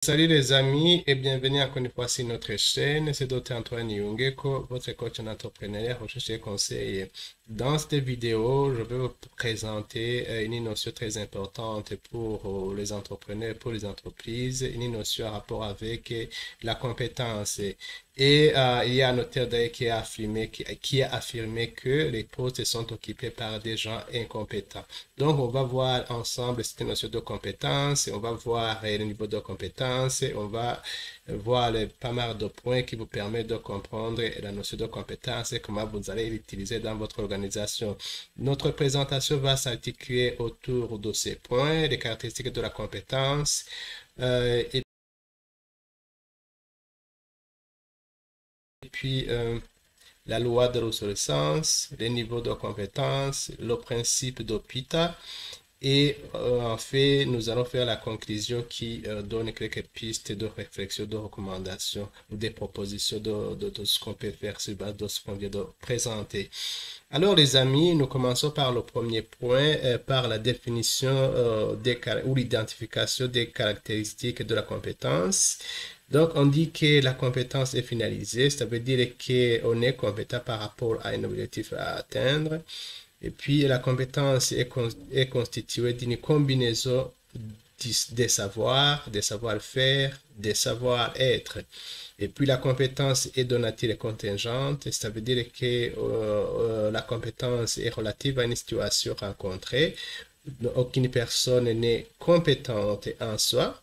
Salut les amis et bienvenue encore une fois sur notre chaîne. C'est Dr. Antoine Yungeko, votre coach en entrepreneuriat, recherche et conseil. Dans cette vidéo, je vais vous présenter une notion très importante pour les entrepreneurs, pour les entreprises, une notion en rapport avec la compétence. Il y a un auteur d'ailleurs qui a affirmé que les postes sont occupés par des gens incompétents. Donc, on va voir ensemble cette notion de compétence, on va voir le niveau de compétence, on va voir pas mal de points qui vous permettent de comprendre la notion de compétence et comment vous allez l'utiliser dans votre organisation. Notre présentation va s'articuler autour de ces points, les caractéristiques de la compétence, et puis la loi de l'obsolescence, les niveaux de compétence, le principe d'OPITA. Et en fait, nous allons faire la conclusion qui donne quelques pistes de réflexion, de recommandations ou des propositions de ce qu'on peut faire sur base de ce qu'on vient de présenter. Alors, les amis, nous commençons par le premier point, par la définition ou l'identification des caractéristiques de la compétence. Donc, on dit que la compétence est finalisée, ça veut dire qu'on est compétent par rapport à un objectif à atteindre. Et puis, la compétence est constituée d'une combinaison des savoirs, des savoir-faire, des savoir-être. Et puis, la compétence est de nature contingente, ça veut dire que la compétence est relative à une situation rencontrée. Aucune personne n'est compétente en soi.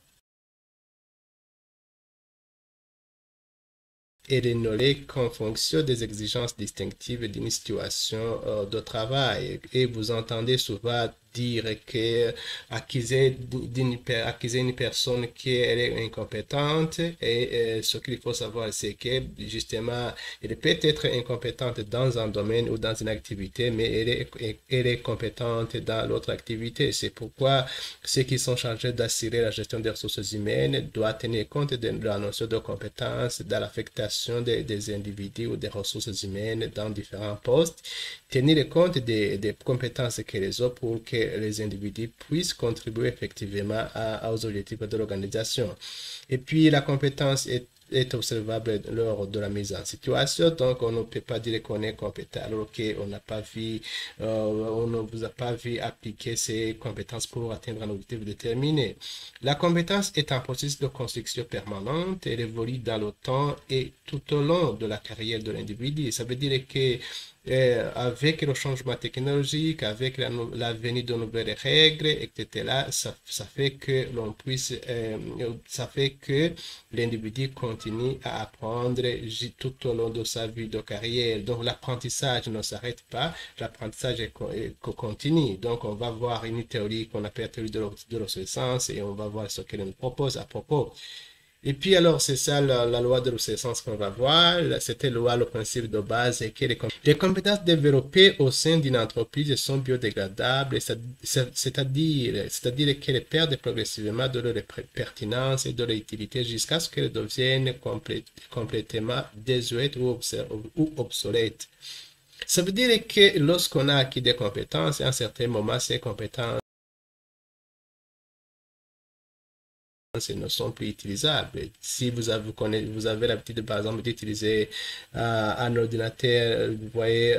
Et de noter qu'en fonction des exigences distinctives d'une situation de travail. Et vous entendez souvent dire que accuser une personne qu'elle est incompétente et ce qu'il faut savoir c'est que justement elle peut être incompétente dans un domaine ou dans une activité mais elle est compétente dans l'autre activité. C'est pourquoi ceux qui sont chargés d'assurer la gestion des ressources humaines doivent tenir compte de la notion de compétence dans l'affectation des individus ou des ressources humaines dans différents postes, tenir compte des compétences qu'elles ont pour que les individus puissent contribuer effectivement aux objectifs de l'organisation. Et puis, la compétence est observable lors de la mise en situation. Donc, on ne peut pas dire qu'on est compétent alors qu'on n'a pas vu, on ne vous a pas vu appliquer ces compétences pour atteindre un objectif déterminé. La compétence est un processus de construction permanente. Elle évolue dans le temps et tout au long de la carrière de l'individu. Ça veut dire que avec le changement technologique, avec la venue de nouvelles règles, etc., ça fait que l'on puisse, ça fait que l'individu continue à apprendre tout au long de sa vie de carrière. Donc l'apprentissage ne s'arrête pas, l'apprentissage est continu. Donc on va voir une théorie qu'on appelle la théorie de l'obsolescence et on va voir ce qu'elle nous propose à propos. Et puis alors, c'est ça la loi de l'obsolescence qu'on va voir. C'était loi, le principe de base est que les compétences développées au sein d'une entreprise sont biodégradables, c'est-à-dire qu'elles perdent progressivement de leur pertinence et de leur utilité jusqu'à ce qu'elles deviennent complètement désuètes ou obsolètes. Ça veut dire que lorsqu'on a acquis des compétences, à un certain moment, ces compétences ne sont plus utilisables. Si vous avez l'habitude, par exemple, d'utiliser un ordinateur, vous voyez,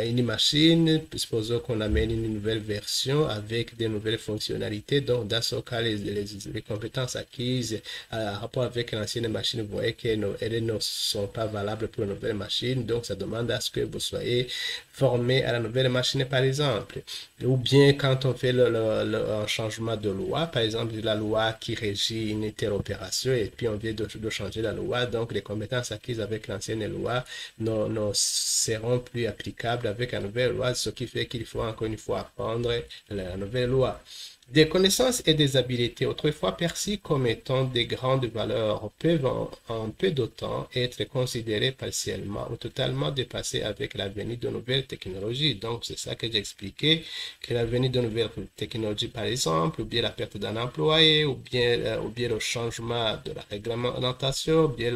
une machine, supposons qu'on amène une nouvelle version avec des nouvelles fonctionnalités. Donc, dans ce cas, les compétences acquises en rapport avec l'ancienne machine, vous voyez qu'elles ne sont pas valables pour une nouvelle machine. Donc, ça demande à ce que vous soyez formé à la nouvelle machine, par exemple. Ou bien quand on fait un changement de loi, par exemple, la loi qui régit une telle opération et puis on vient de changer la loi, donc les compétences acquises avec l'ancienne loi ne seront plus applicables avec la nouvelle loi, ce qui fait qu'il faut encore une fois apprendre la nouvelle loi. Des connaissances et des habiletés autrefois perçues comme étant des grandes valeurs peuvent en peu de temps être considérées partiellement ou totalement dépassées avec la venue de nouvelles technologies. Donc, c'est ça que j'ai expliqué, que la venue de nouvelles technologies, par exemple, ou bien la perte d'un employé, ou bien le changement de la réglementation, ou bien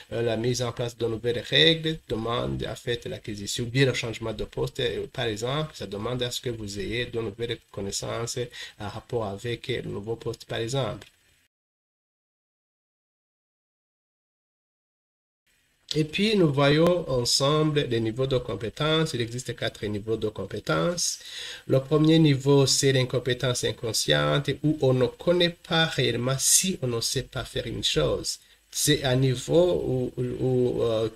la mise en place de nouvelles règles demande à fait l'acquisition, ou bien le changement de poste, par exemple, ça demande à ce que vous ayez de nouvelles connaissances en rapport avec le nouveau poste, par exemple. Et puis, nous voyons ensemble les niveaux de compétences. Il existe 4 niveaux de compétences. Le premier niveau, c'est l'incompétence inconsciente où on ne connaît pas réellement si on ne sait pas faire une chose. C'est un niveau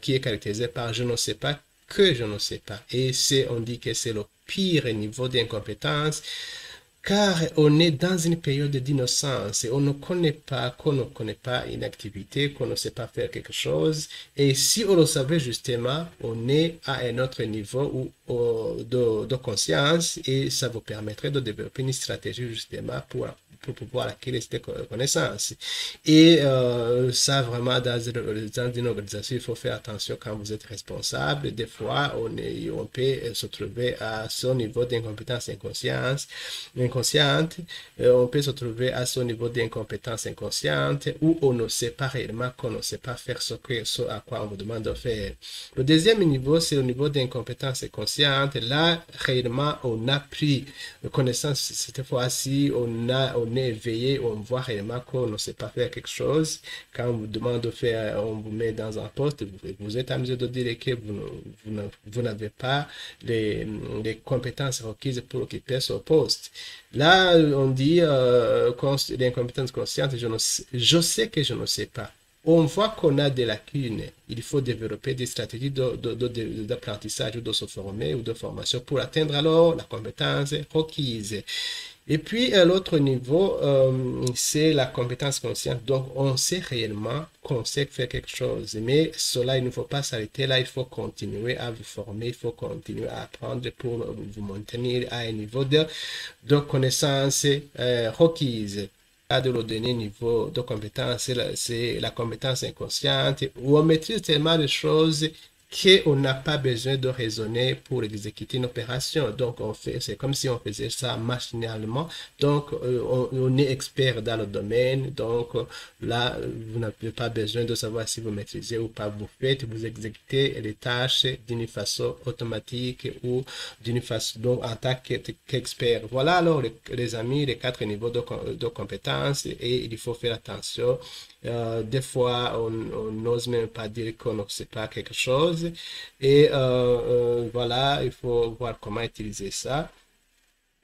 qui est caractérisé par je ne sais pas que je ne sais pas. Et on dit que c'est le pire niveau d'incompétence car on est dans une période d'innocence et on ne connaît pas, qu'on ne connaît pas une activité, qu'on ne sait pas faire quelque chose. Et si on le savait justement, on est à un autre niveau de conscience et ça vous permettrait de développer une stratégie justement pour pouvoir acquérir cette connaissance. Et ça, vraiment, dans une organisation, il faut faire attention quand vous êtes responsable. Des fois, on peut se trouver à son niveau d'incompétence inconsciente. On peut se trouver à son niveau d'incompétence inconsciente où on ne sait pas réellement qu'on ne sait pas faire ce à quoi on vous demande de faire. Le deuxième niveau, c'est le niveau d'incompétence consciente. Là, réellement, on a pris connaissance cette fois-ci, on est éveillé, on voit réellement qu'on ne sait pas faire quelque chose. Quand on vous demande de faire, on vous met dans un poste, vous êtes amusé de dire que vous n'avez pas les compétences requises pour occuper ce poste. Là, on dit l'incompétence consciente, je sais que je ne sais pas. On voit qu'on a des lacunes. Il faut développer des stratégies d'apprentissage ou de se former ou de formation pour atteindre alors la compétence requise. Et puis, l'autre niveau, c'est la compétence consciente. Donc, on sait réellement qu'on sait faire quelque chose. Mais cela, il ne faut pas s'arrêter là. Il faut continuer à vous former. Il faut continuer à apprendre pour vous maintenir à un niveau de connaissance requise. De le dernier niveau de compétence, c'est la compétence inconsciente où on maîtrise tellement de choses qu'on n'a pas besoin de raisonner pour exécuter une opération. Donc, c'est comme si on faisait ça machinalement. Donc, on est expert dans le domaine. Donc, là, vous n'avez pas besoin de savoir si vous maîtrisez ou pas. Vous exécutez les tâches d'une façon automatique ou d'une façon, donc, en tant qu'expert. Voilà alors, les amis, les 4 niveaux de compétences et il faut faire attention. Des fois, on n'ose même pas dire qu'on ne sait pas quelque chose. Et voilà, il faut voir comment utiliser ça.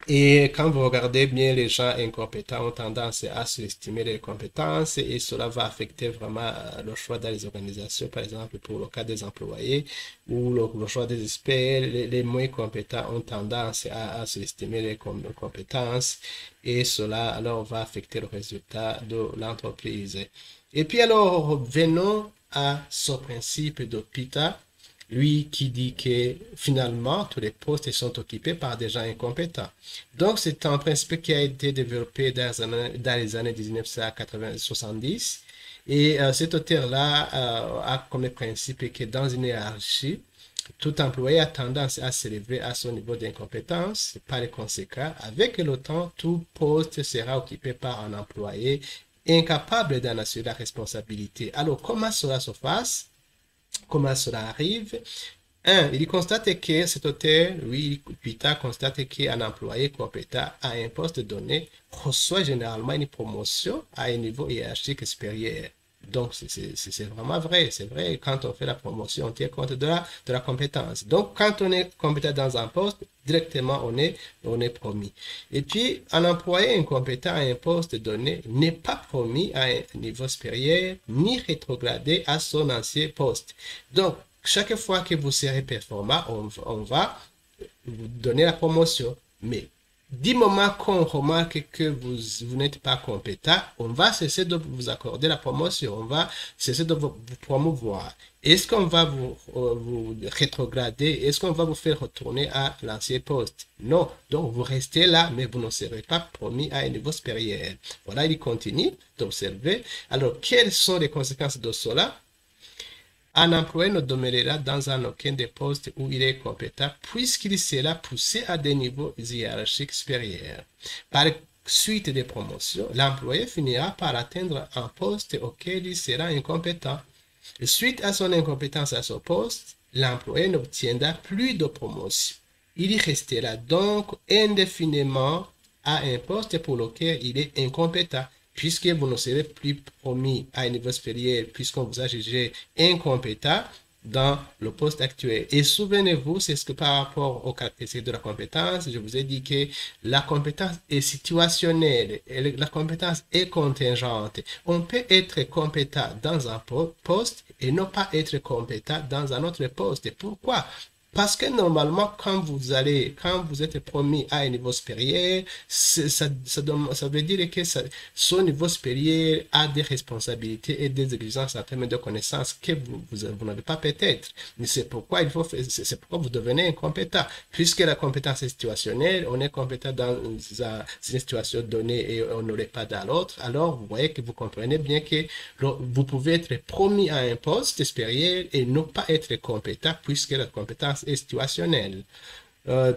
Et quand vous regardez bien, les gens incompétents ont tendance à sous-estimer les compétences et cela va affecter vraiment le choix dans les organisations, par exemple pour le cas des employés ou le choix des experts. Les moins compétents ont tendance à sous-estimer les compétences et cela alors va affecter le résultat de l'entreprise. Et puis alors, revenons à ce principe de Pita, lui qui dit que finalement tous les postes sont occupés par des gens incompétents. Donc c'est un principe qui a été développé dans les années 1970 et cet auteur-là a comme principe que dans une hiérarchie, tout employé a tendance à s'élever à son niveau d'incompétence. Par conséquent, avec le temps, tout poste sera occupé par un employé incapable d'en assurer la responsabilité. Alors, comment cela se passe? Comment cela arrive? Il constate que cet auteur, lui, Pita, constate qu'un employé compétent à un poste donné reçoit généralement une promotion à un niveau hiérarchique supérieur. Donc, c'est vraiment vrai. C'est vrai, quand on fait la promotion, on tient compte de la compétence. Donc, quand on est compétent dans un poste, directement, on est promis. Et puis, un employé incompétent à un poste donné n'est pas promis à un niveau supérieur, ni rétrogradé à son ancien poste. Donc, chaque fois que vous serez performant, on va vous donner la promotion. Mais du moment qu'on remarque que vous n'êtes pas compétent, on va cesser de vous accorder la promotion, on va cesser de vous promouvoir. Est-ce qu'on va vous rétrograder? Est-ce qu'on va vous faire retourner à l'ancien poste? Non. Donc, vous restez là, mais vous ne serez pas promis à un niveau supérieur. Voilà, il continue d'observer. Alors, quelles sont les conséquences de cela? Un employé ne demeurera dans aucun des postes où il est compétent puisqu'il sera poussé à des niveaux hiérarchiques supérieurs. Par suite des promotions, l'employé finira par atteindre un poste auquel il sera incompétent. Suite à son incompétence à ce poste, l'employé n'obtiendra plus de promotion. Il y restera donc indéfiniment à un poste pour lequel il est incompétent. puisque vous ne serez plus promis à un niveau supérieur puisqu'on vous a jugé incompétent dans le poste actuel. Et souvenez-vous, c'est ce que par rapport aux caractéristiques de la compétence, je vous ai dit que la compétence est situationnelle, et la compétence est contingente. On peut être compétent dans un poste et ne pas être compétent dans un autre poste. Pourquoi? Parce que normalement, quand vous êtes promis à un niveau supérieur, ça veut dire que ce niveau supérieur a des responsabilités et des exigences en termes de connaissances que vous n'avez pas peut-être. Mais c'est pourquoi c'est pourquoi vous devenez incompétent. Puisque la compétence est situationnelle, on est compétent dans une situation donnée et on n'aurait pas dans l'autre. Alors, vous voyez que vous comprenez bien que vous pouvez être promis à un poste supérieur et ne pas être compétent puisque la compétence est situationnelle. La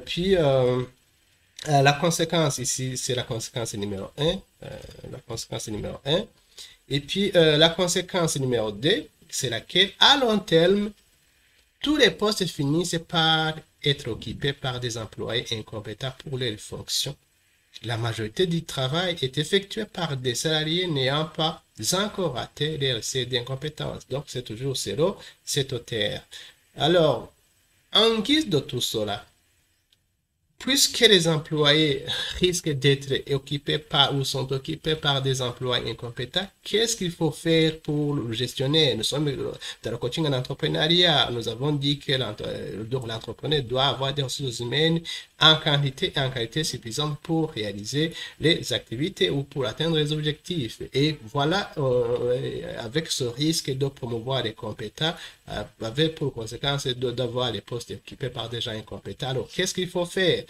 conséquence ici, c'est la conséquence numéro 1. La conséquence numéro 1. Et puis, la conséquence numéro 2, c'est laquelle, à long terme, tous les postes finissent par être occupés par des employés incompétents pour leurs fonctions. La majorité du travail est effectuée par des salariés n'ayant pas encore atteint les seuils d'incompétence. Donc, c'est toujours zéro, c'est au terre. Alors, en guise de tout cela, puisque les employés risquent d'être occupés par ou sont occupés par des employés incompétents, qu'est-ce qu'il faut faire pour le gestionnaire? Nous sommes dans le coaching en entrepreneuriat. Nous avons dit que l'entrepreneur doit avoir des ressources humaines en quantité et en qualité suffisante pour réaliser les activités ou pour atteindre les objectifs. Et voilà, avec ce risque de promouvoir les compétents, avec pour conséquence d'avoir les postes occupés par des gens incompétents. Alors, qu'est-ce qu'il faut faire?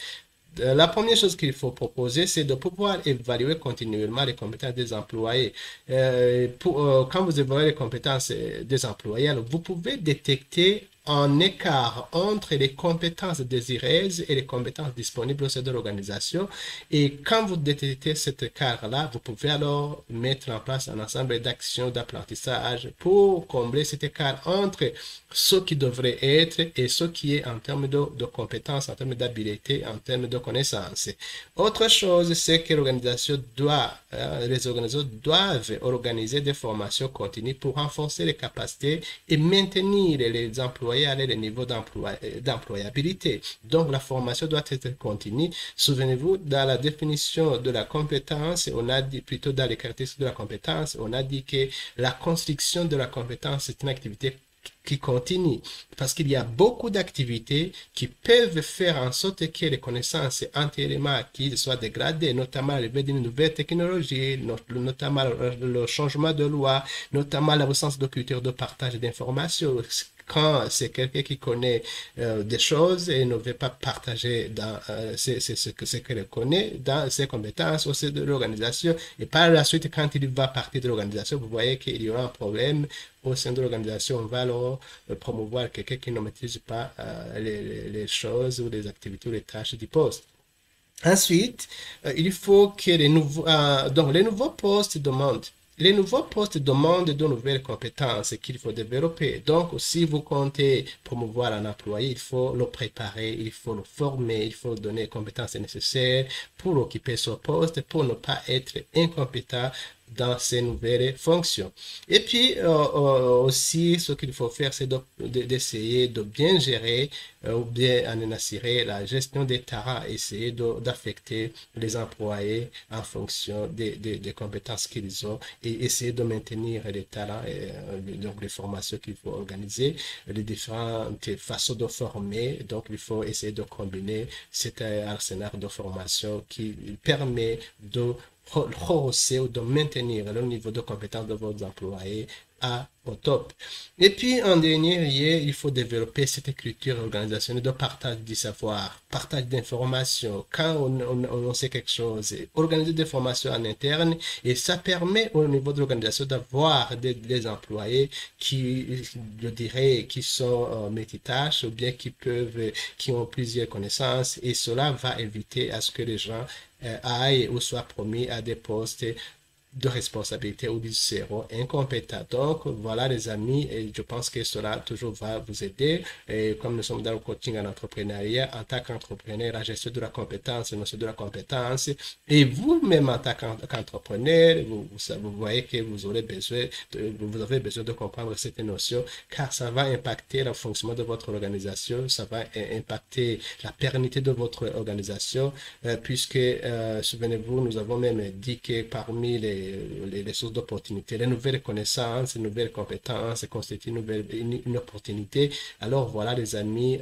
La première chose qu'il faut proposer, c'est de pouvoir évaluer continuellement les compétences des employés. Quand vous évaluez les compétences des employés, alors vous pouvez détecter un écart entre les compétences désirées et les compétences disponibles au sein de l'organisation. Et quand vous détectez cet écart-là, vous pouvez alors mettre en place un ensemble d'actions d'apprentissage pour combler cet écart entre ce qui devrait être et ce qui est en termes de compétences, en termes d'habileté, en termes de connaissances. Autre chose, c'est que les organisations doivent organiser des formations continues pour renforcer les capacités et maintenir les employés à les niveaux d'employabilité. Donc, la formation doit être continue. Souvenez-vous, dans la définition de la compétence, on a dit, plutôt dans les caractéristiques de la compétence, on a dit que la construction de la compétence est une activité qui continue, parce qu'il y a beaucoup d'activités qui peuvent faire en sorte que les connaissances antérieurement acquises soient dégradées, notamment l'arrivée d'une nouvelle technologie, notamment le changement de loi, notamment l'absence de culture de partage d'informations. Quand c'est quelqu'un qui connaît des choses et ne veut pas partager dans ce qu'elle connaît dans ses compétences au sein de l'organisation, et par la suite, quand il va partir de l'organisation, vous voyez qu'il y aura un problème au sein de l'organisation. On va alors promouvoir quelqu'un qui ne maîtrise pas les choses ou les activités ou les tâches du poste. Ensuite, il faut que les nouveaux postes demandent de nouvelles compétences qu'il faut développer. Donc, si vous comptez promouvoir un employé, il faut le préparer, il faut le former, il faut donner les compétences nécessaires pour occuper ce poste, pour ne pas être incompétent dans ces nouvelles fonctions. Et puis aussi, ce qu'il faut faire, c'est d'essayer de bien gérer ou bien en assurer la gestion des talents, essayer d'affecter les employés en fonction des compétences qu'ils ont et essayer de maintenir les talents, donc les formations qu'il faut organiser, les différentes façons de former. Donc, il faut essayer de combiner cet arsenal de formation qui permet de rehausser ou de maintenir le niveau de compétence de vos employés au top. Et puis, en dernier lieu, il faut développer cette culture organisationnelle de partage du savoir, partage d'informations. Quand on sait quelque chose, organiser des formations en interne, et ça permet au niveau de l'organisation d'avoir des employés qui, je dirais, qui sont multitâches ou bien qui ont plusieurs connaissances, et cela va éviter à ce que les gens aillent ou soient promis à des postes de responsabilité ou ils seront incompétents. Donc, voilà les amis, et je pense que cela toujours va vous aider. Et comme nous sommes dans le coaching en entrepreneuriat, en tant qu'entrepreneur, la gestion de la compétence, la notion de la compétence, et vous-même en tant qu'entrepreneur, vous voyez que vous avez besoin de comprendre cette notion, car ça va impacter le fonctionnement de votre organisation, ça va impacter la pérennité de votre organisation, puisque, souvenez-vous, nous avons même dit que parmi les sources d'opportunités, les nouvelles connaissances, les nouvelles compétences constituent une opportunité. Alors voilà les amis,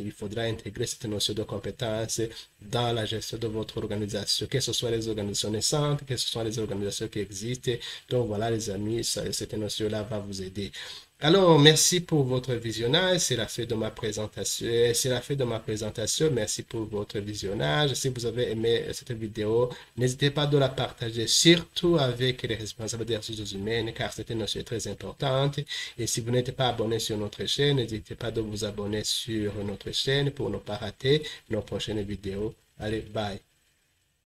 il faudra intégrer cette notion de compétence dans la gestion de votre organisation, que ce soit les organisations naissantes, que ce soit les organisations qui existent. Donc voilà les amis, cette notion-là va vous aider. Alors, merci pour votre visionnage. C'est la fin de ma présentation. C'est la fin de ma présentation. Merci pour votre visionnage. Si vous avez aimé cette vidéo, n'hésitez pas de la partager, surtout avec les responsables des ressources humaines, car c'est une notion très importante. Et si vous n'êtes pas abonné sur notre chaîne, n'hésitez pas de vous abonner sur notre chaîne pour ne pas rater nos prochaines vidéos. Allez, bye.